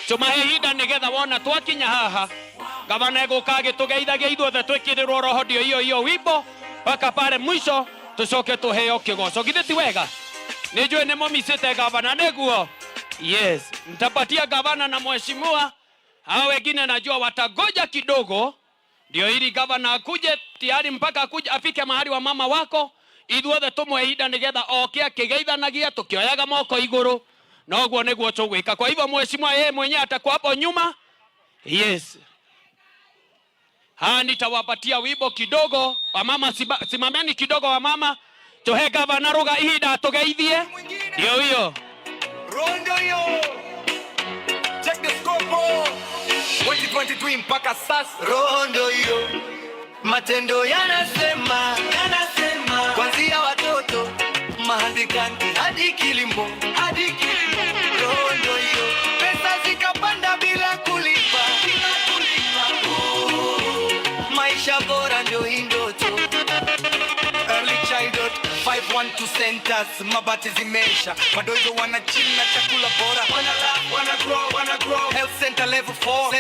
Tumahe hinda nigetha wona twakinya haha gavana egukage tugeithagia ithuothe twikirirwo roho ndio iyo wimbo mpaka pale mwisho tucoke tuheo kigoco. Githĩ ti wega? Nijue nĩ mũmicĩte gavana nĩguo? Yes, nitapatia gavana na mheshimiwa. Hao wengine najua watagoja kidogo ndio ili gavana akuje tayari mpaka akuje afike mahali wa mama wako. Ithuothe tumwe hinda nigetha oke akigeithanagia tukioyaga moko iguru. Na uguo niguo tugwika. Kwa hivyo mheshimiwa yeye mwenyewe atakuwa hapo nyuma. Yes. Nitawapatia wimbo kidogo. Wamama simameni kidogo wamama. Tuhe gavana ruga ihinda atugeithie. Ndio hiyo. Rondo hiyo. Check the scoreboard. 2023 mpaka sasa. Rondo hiyo. Matendo yanasema kuanzia watoto mahadikani hadi kilimo. Rondo hiyo. Pesa zikapanda bila kulipa. Maisha bora ndio ndoto. Early childhood 512 centers mabati zimesha. Wadogo wanachini na chakula bora. Wanna grow. Health center level 4.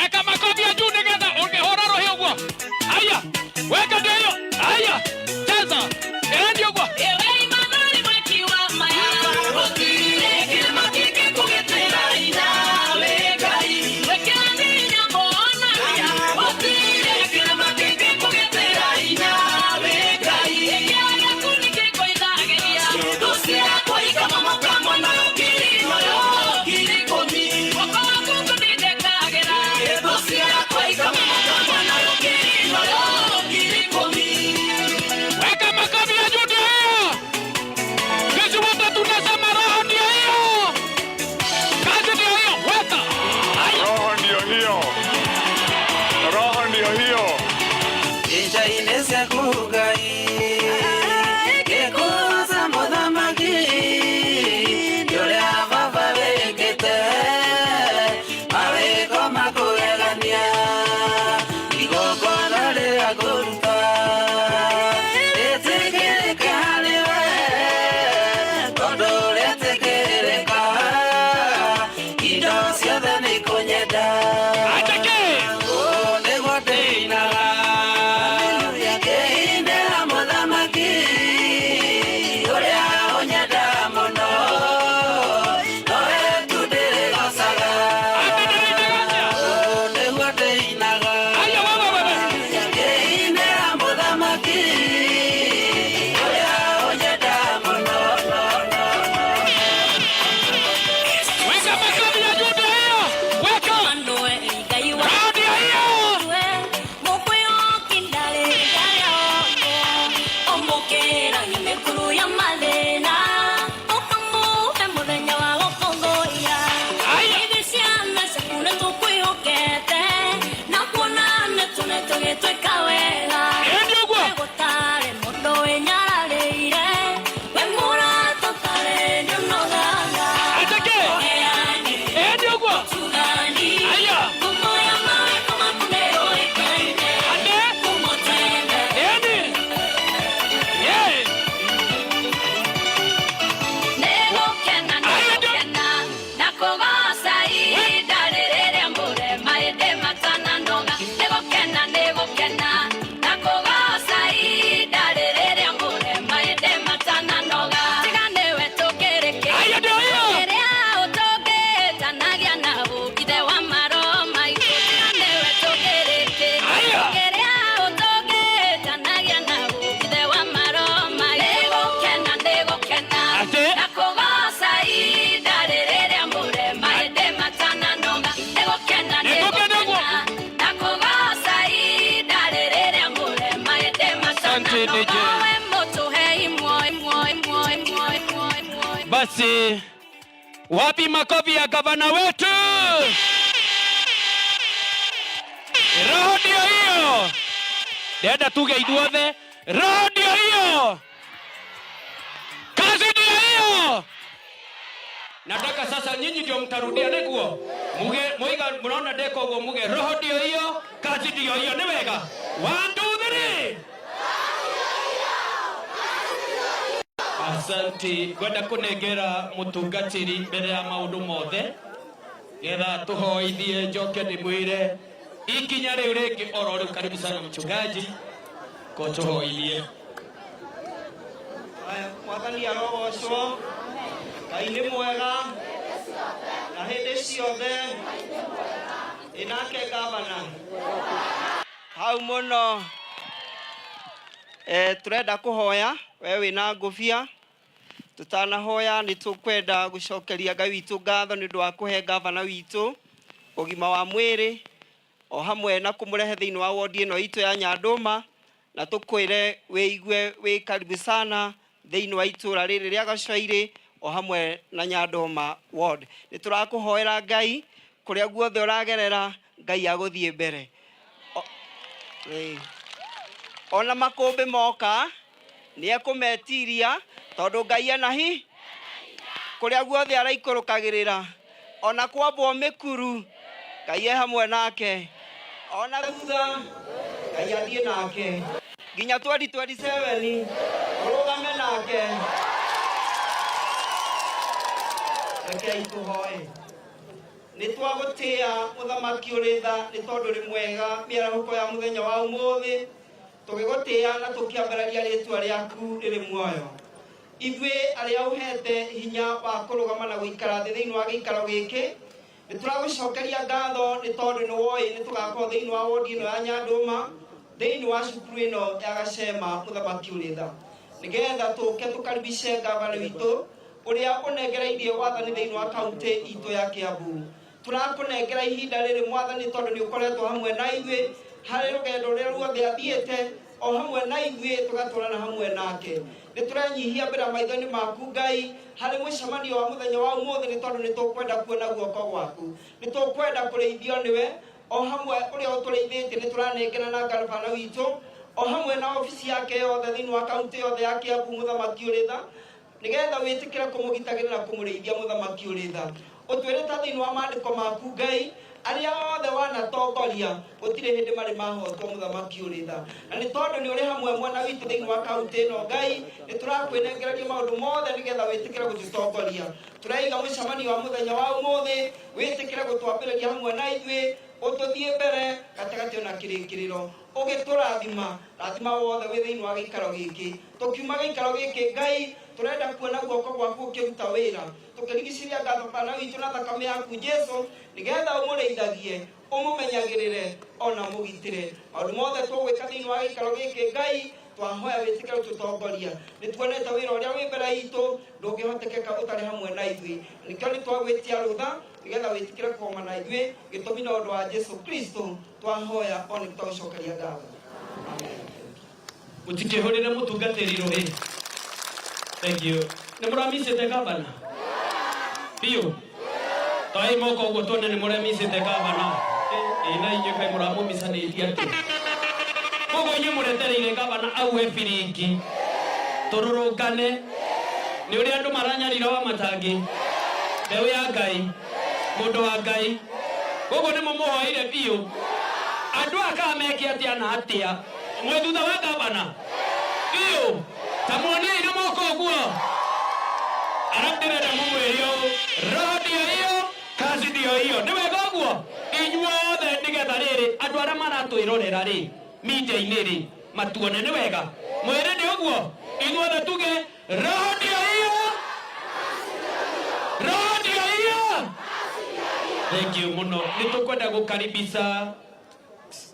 Weka makofi ya juu nigetha ungehora roho huo. Haya. Weka ndio hiyo. Haya. Cheza. Ndio huo. Basi wapi makofi ya gavana wetu? Roho ndio hiyo. Dada tuge ithuothe. Roho ndio hiyo. Kazi ndio hiyo. Nataka sasa nyinyi ndio mtarudia niguo. Muiga mnaona deko huo muge roho ndio hiyo, kazi ndio hiyo. Ni wega. 1 2 3. Asanti gwenda kunengera mutungatiri mbere ya maundu mothe getha tuhoithie njoke ndimwire ikinya riu ringi oro riu. Karibu sana mchungaji ko tuhoithie. Mwathani arogocwo, Ngai nĩ mwega na hĩndĩ ciothe. Inake gavana hau mũno turenda kuhoya we wina ngũbia. Tutanahoya nĩ tũkwenda gucokeria Ngai witũ ngatho nĩ ũndũ wa kũhe gavana witũ ũgima wa mwĩrĩ o hamwe na kũmũrehe thĩinĩ wa wodi ĩno itũ ya Nyandũma, na tũkwĩre wĩigue wĩ karibu sana thĩinĩ wa itũra rĩrĩ rĩa Gacairĩ o hamwe na Nyandũma ward. Nĩ tũrakũhoera Ngai kũrĩa guothe ũragerera, Ngai agũthiĩ mbere. Ona makũmbĩ moka nĩ ekũmetiria tondũ Ngai anahi kũrĩa guothe araikũrũkagĩrĩra. Ona kwambwo mĩkuru Ngai hamwe nake, ona thutha Ngai athiĩ nake nginya 2027 ũrũgame nake. Rekei tũhoe. Nĩ twagũtĩa mũthamaki ũrĩ tha nĩ tondũ rĩ mwega mĩarahũko ya mũthenya wa ũmũthĩ, tũgĩgũtĩa na tũkĩambararia rĩtwa rĩaku rĩrĩ muoyo. Ithuĩ arĩa ũhete hinya wa kũrũgama na gũikara thĩ thĩinĩ wa gĩikaro gĩkĩ, nĩ tũragũcokeria ngatho nĩ tondũ nĩ woĩ nĩ tũgakorwo thĩinĩ wa wodi ĩno ya Nyandũma, thĩinĩ wa cukuru ĩno ya Gacema mũthamaki ũrĩ tha, nĩgetha tũke tũkaribice gavana witũ ũrĩa ũnengereirie wathani thĩinĩ wa kaunti itũ ya Kiambu. Tũrakũnengera ihinda rĩrĩ mwathani tondũ nĩ ũkoretwo hamwe na ithuĩ harĩ rũgendo rũrĩa ruothe athiĩte, o hamwe na ithuĩ tũgatũrana hamwe nake. Nĩ tũrenyihia mbere maitho-inĩ maku Ngai harĩ mũcemanio wa mũthenya wa ũmũthĩ nĩ tondũ nĩ tũkwenda kuona guoko gwaku, nĩ tũkwenda kũrĩithio nĩwe o hamwe ũrĩa ũtũrĩithĩtie. Nĩ tũranengera na gavana witũ o hamwe na obici yake yothe thĩinĩ wa kaunti yothe ya Kiambu mũthamaki ũrĩ tha, nĩgetha wĩtĩkĩre kũmũgitagĩra na kũmũrĩithia mũthamaki ũrĩ tha. Ũtwĩre ta thĩinĩ wa maandĩko maku Ngai arĩa othe wanatongoria gũtirĩ hĩndĩ marĩ mahotwo mũthamaki ũrĩ tha, na nĩ tondũ nĩ ũrĩ hamwe mwana witũ thĩinĩ wa kaunti ĩno Ngai, nĩ tũrakwĩnengereria maũndũ mothe nĩgetha wĩtĩkĩre gũtũtongoria. Tũraiga mũcemanio wa mũthenya wa ũmũthĩ, wĩtĩkĩre gũtwambĩrĩria hamwe na ithuĩ, ũtũthiĩ mbere gatagatĩ ona kĩrĩkĩrĩro, ũgĩtũrathima rathima wothe wĩ thĩinĩ wa gĩikaro gĩkĩ. Tũkiuma gĩikaro gĩkĩ Ngai turenda kuona guoko gwaku ũkĩruta wĩra, tũkĩrigicĩria gavana witũ na thakame yaku Jesũ, nĩgetha ũmũrĩithagie, ũmũmenyagĩrĩre ona mũgitĩre. Maũndũ mothe tũgwĩka thĩinĩ wa gĩikaro gĩkĩ Ngai twahoya wĩtĩkĩre gũtũtongoria. Nĩ tuonete wĩra ũrĩa wĩ mbere itũ ndũngĩhotekeka ũtarĩ hamwe na ithuĩ, nĩkĩo nĩ twagwĩtia rũtha nĩgetha wĩtĩkĩre kũgoma na ithuĩ gĩtũmi na ũndũ wa Jesũ Kristo twahoya ona tũgũcokeria ngatho. Mũtikĩhũrĩre mũtungatĩri rũhĩ. Thank you. Nĩ mũramicĩte gavana biũ twai moko ũguo tuone nĩ mũramicĩte gavana. Na inyuĩ kaĩ mũramũmicanĩtie atĩ koguo inyuĩ mũretereire gavana auhe biringi tũrũrũngane nĩ ũrĩa andũ maranyarira wa matangi mbeũ ya Ngai mũndũ wa Ngai. Koguo nĩ mũmũhoire biũ andũ akameke atĩa na atĩa mwĩ thutha wa gavana biũ ta muonie ina moko ũguo. Arabu ndĩrenda mũmwĩre ũũ roho ndio hiyo kazi ndio hiyo. Nĩ wega ũguo inyuothe nĩgetha rĩrĩ andũ arĩa maratwĩrorera rĩ media-inĩ rĩ matuone. Nĩ wega mwĩre nĩ ũguo inyuothe tuge roho ndio hiyo, roho ndio hiyo. Thank you mũno. Nĩ tũkwenda gũkaribisha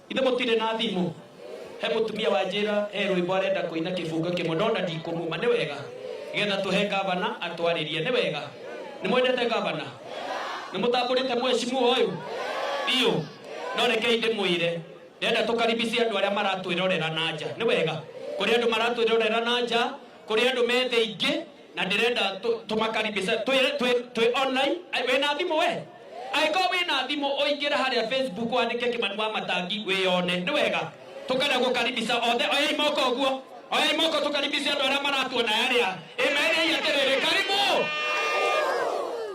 ithe mũtirĩ na thimũ. He mũtumia wa njĩra he rwĩmbo arenda kũina kĩbungo kĩmwe ndona ndikũmuma. Nĩ wega getha tũhe gavana atwarĩrie. Nĩ wega nĩ mwendete gavana, nĩ mũtambũrĩte mheshimiwa ũyũ biũ. No rekei ndĩmwĩre ndĩrenda tũkaribishe andũ arĩa maratwĩrorera na nja. Nĩ wega kũrĩ andũ maratwĩrorera na nja, kũrĩ andũ me thĩ ingĩ, na ndĩrenda tũmakaribishe twĩ online. Wĩna thimũ we? Angĩkorwo wĩna thimũ ũingĩre harĩa Facebook wandĩke Kĩmani wa Matangi wĩyone. Nĩ wega tũkenda gũkaribisha othe. Oyai moko ũguo, oyai moko tũkaribishe andũ arĩa maratuona arĩa ĩmerei atĩrĩrĩ karibu.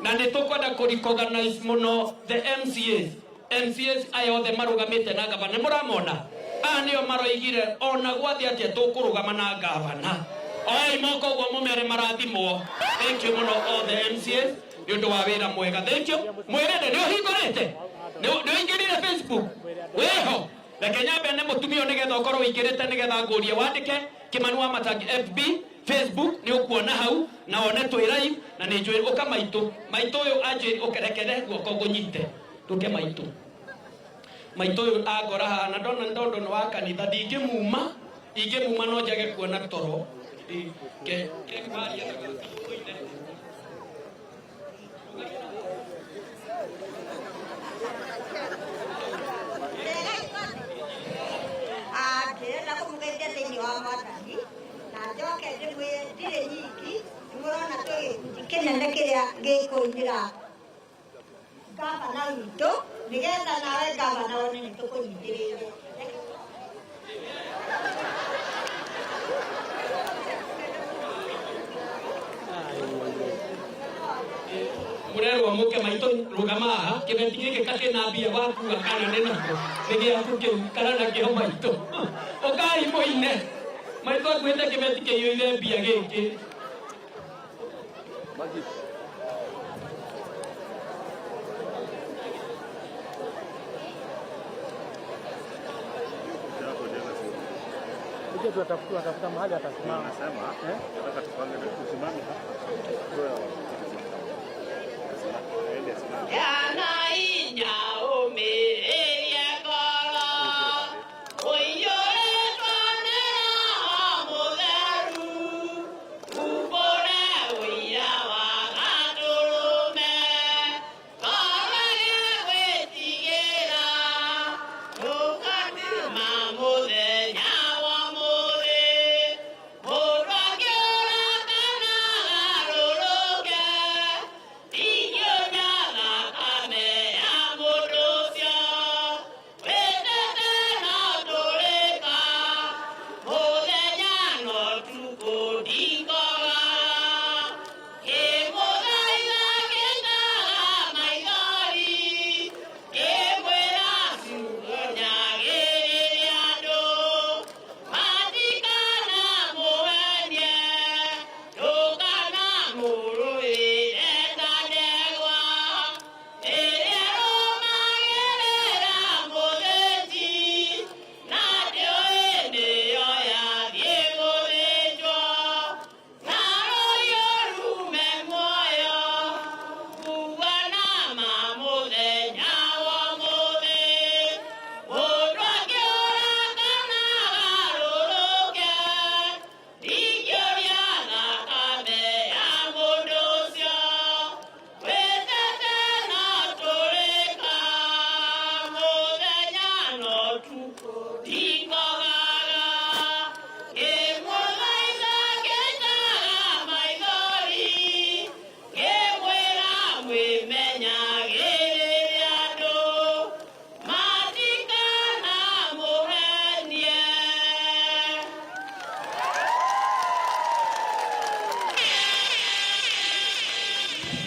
Na nĩ tũkwenda kũrecognize mũno the MCAs aya othe marũgamĩte na gavana. Nĩ mũramona aya nĩo maroigire ona gwathiĩ atĩa tũkũrũgama na gavana. oi moko gwa mumere marathimo. Thank you muno all the MCAs nĩ ũndũ wa wĩra mwega. Thank you. Mwĩrende nĩ ũhingũrĩte nĩ ũingĩrire Facebook weho reke nyambe nĩ mũtumia nĩgetha ũkorwo ũingĩrĩte nĩgetha ngũrie wandĩke Kimani Wamatangi FB Facebook nĩ ũkuona hau na one twĩ live na nĩ njũĩ ũka maitũ ũyũ anjĩ ũkerekere guoko ngũnyite tũke maitũ ũyũ angora haha na ndona ndondo nĩ wa kanitha ingĩmuma no njage kuona toro ndĩrenda kũmũgeithia thĩinĩ wa Mwathani na njoke ndĩmwĩre ndirĩ nyiki nĩmũrona twĩ gĩkundi kĩnene kĩrĩa gĩkũinĩra gavana witũ nĩgetha nawe gavana wone nĩ tũkũnyitĩrĩire. Murerwo muke maitũ rũgama haha kĩbeti gĩkĩ katĩ na mbia wakua kana nĩ nako nĩ gĩaku kĩu kana nakĩo maitũ ũkai mũine maitũ akuĩte kĩbeti kĩiyũire mbia gĩkĩ. Tunatafuta mahali atasimama. Anasema nataka tupange na tusimame hapa.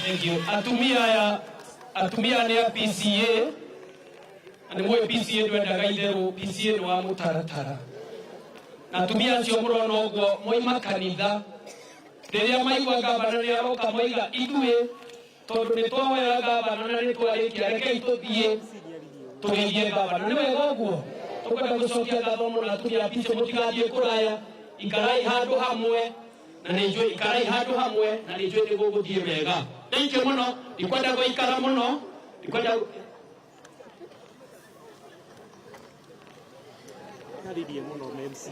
Thank you. Atumia ni ya PCA. Ani mwe PCA ndwendaga itherũ PCA ni wa mũtaratara. Na atumia acio mũrona ũguo moima kanitha. Rĩrĩa maigua gavana nĩ aroka moiga ithuĩ tondũ nĩ twahoya gavana na nĩ twarĩkia rekei tũthiĩ tũgeithie gavana. Nĩ wega ũguo. Tũkwenda gũcokia ngatho mũno atumia a PCA mũtigathiĩ kũraya. Ikarai handũ hamwe. Na nĩ njũĩ ikarai handũ hamwe na nĩ njũĩ nĩ gũgũthiĩ wega. Thank you muno. Ndikwenda gũikara muno. Ndikwenda Narĩrie mũno MC.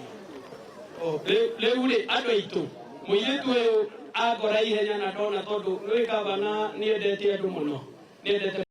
Rĩu rĩ andũ aitũ mũirĩtu ũyũ angora ihenya na ndona tondũ nĩ gavana nĩ endete andũ mũno. Nĩ endete